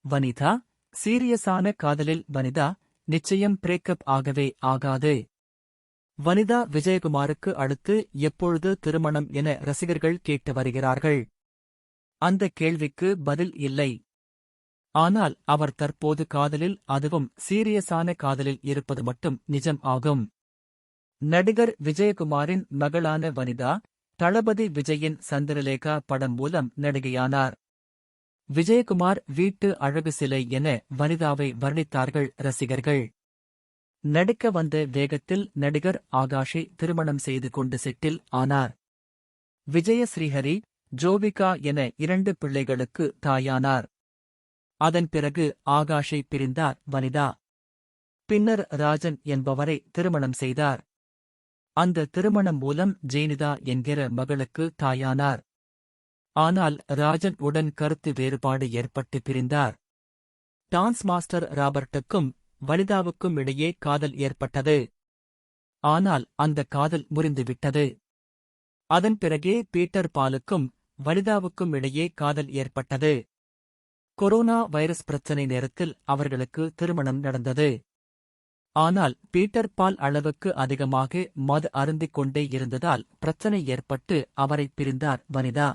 வனிதா, சீரியஸான காதலில் வனிதா, நிச்சயம் பிரேக்கப் ஆகவே ஆகாது. வனிதா விஜயகுமாருக்கு அடுத்து எப்பொழுது திருமணம் என ரசிகர்கள் கேட்டு வருகிறார்கள். அந்த கேள்விக்கு பதில் இல்லை. ஆனால் அவர் தற்போது காதலில், அதுவும் சீரியஸான காதலில் இருப்பது மட்டும் நிஜம் ஆகும். நடிகர் விஜயகுமாரின் மகளான வனிதா, தளபதி விஜயின் சந்திரலேகா படம் மூலம் நடிகையானார். விஜயகுமார் வீட்டு அழகு சிலை என வனிதாவை வர்ணித்தார்கள் ரசிகர்கள். நடிக்க வந்த வேகத்தில் நடிகர் ஆகாஷை திருமணம் செய்து கொண்டு செட்டில் ஆனார். விஜய ஸ்ரீஹரி, ஜோவிகா என 2 பிள்ளைகளுக்கு தாயானார். அதன் பிறகு ஆகாஷை பிரிந்தார் வனிதா. பின்னர் ராஜன் என்பவரை திருமணம் செய்தார். அந்த திருமணம் மூலம் ஜெனிதா என்கிற மகளுக்கு தாயானார். ஆனால் ராஜன் உடன் கருத்து வேறுபாடு ஏற்பட்டு பிரிந்தார். டான்ஸ் மாஸ்டர் ராபர்ட்டுக்கும் வனிதாவுக்கும் இடையே காதல் ஏற்பட்டது. ஆனால் அந்த காதல் முறிந்துவிட்டது. அதன் பிறகே பீட்டர் பாலுக்கும் வனிதாவுக்கும் இடையே காதல் ஏற்பட்டது. கொரோனா வைரஸ் பிரச்சினை நேரத்தில் அவர்களுக்கு திருமணம் நடந்தது. ஆனால் பீட்டர் பால் அளவுக்கு அதிகமாக மது அருந்திக் கொண்டே இருந்ததால் பிரச்சனை ஏற்பட்டு அவரை பிரிந்தார் வனிதா.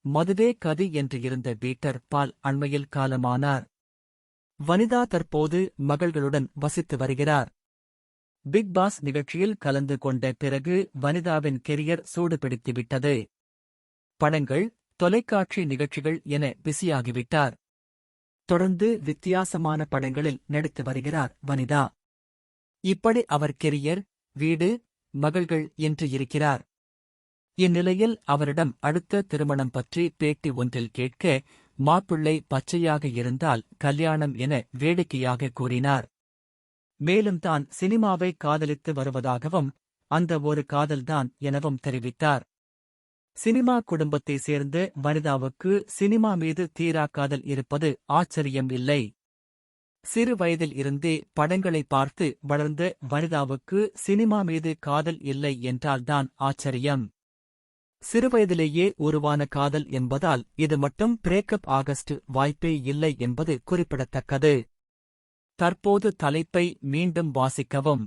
மதுவே கதி என்று இருந்த பீட்டர் பால் அண்மையில் காலமானார். வனிதா தற்போது மகள்களுடன் வசித்து வருகிறார். பிக் பாஸ் நிகழ்ச்சியில் கலந்து கொண்ட பிறகு வனிதாவின் கெரியர் சூடுபிடித்துவிட்டது. படங்கள், தொலைக்காட்சி நிகழ்ச்சிகள் என பிஸியாகிவிட்டார். தொடர்ந்து வித்தியாசமான படங்களில் நடித்து வருகிறார் வனிதா. இப்படி அவர் கெரியர், வீடு, மகள்கள் என்று இருக்கிறார். இந்நிலையில் அவரிடம் அடுத்த திருமணம் பற்றி பேட்டி ஒன்றில் கேட்க, மாப்பிள்ளை பச்சையாக இருந்தால் கல்யாணம் என வேடிக்கையாக கூறினார். மேலும் தான் சினிமாவை காதலித்து வருவதாகவும், அந்த ஒரு காதல்தான் எனவும் தெரிவித்தார். சினிமா குடும்பத்தை சேர்ந்த வனிதாவுக்கு சினிமா மீது தீரா காதல் இருப்பது ஆச்சரியம் இல்லை. சிறு வயதில் இருந்தே படங்களை பார்த்து வளர்ந்த வனிதாவுக்கு சினிமா மீது காதல் இல்லை என்றால்தான் ஆச்சரியம். சிறுவயதிலேயே உருவான காதல் என்பதால் இது மட்டும் பிரேக்கப் ஆகஸ்ட் வாய்ப்பே இல்லை என்பது குறிப்பிடத்தக்கது. தற்போது தலைப்பை மீண்டும் வாசிக்கவும்.